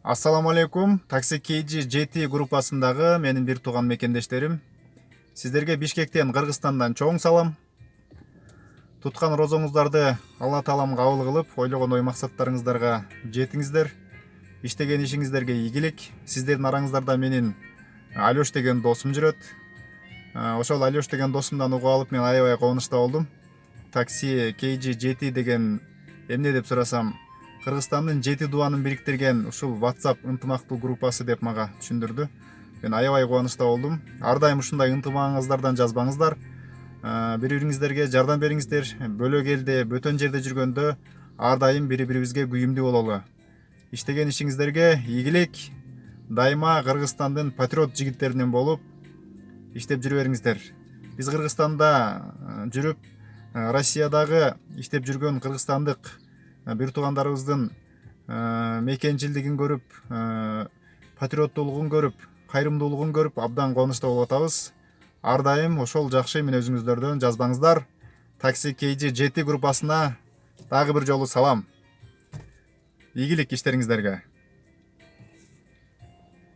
Ассаламу алейкум. Такси KG GT группасындагы менин бир тууган мекендештерим. Сиздерге Бишкектен, Кыргызстандан чоң салам. Туткан розоңуздарды Алла Таалам кабыл кылып, ойлогон ой максаттарыңыздарга жетиңиздер. Иштеген ишиңиздерге ийгилик. Сиздердин араңыздарда менин Алёш деген досум жүрөт. Ошол Алёш деген досумдан угуп алып мен аябай кубанычта болдум. Такси KG GT деген эмне деп сурасам, Кыргызстандын 7 дубанын бириктирген ушул WhatsApp ынтымактуу группасы деп мага түшүндүрдү. Мен аябай кубанычта болдум. Ар дайым ушундай ынтымагыңыздардан жазбаңыздар. Бири-бириңиздерге жардам бериңиздер. Бөлөк элде, бөтөн жерде жүргөндө ар дайым бири-бирибизге күйүмдүү бололу. Иштеген ишиңиздерге ийгилик. Дайыма Кыргызстандын патриот жигиттеринен болуп иштеп жүрө бериңиздер. Биз Кыргызстанда жүрүп, Россиядагы иштеп жүргөн кыргызстандык бир туугандарыбыздын мекенчилдигин көрүп, патриоттуулугун көрүп, кайрымдуулугун көрүп абдан кубанычта болуп атабыз. Ар дайым ошол жакшы мүнөзүңүздөрдөн жазбаңыздар. Такси KG GT группасына дагы бир жолу салам. Ийгилик иштериңиздерге.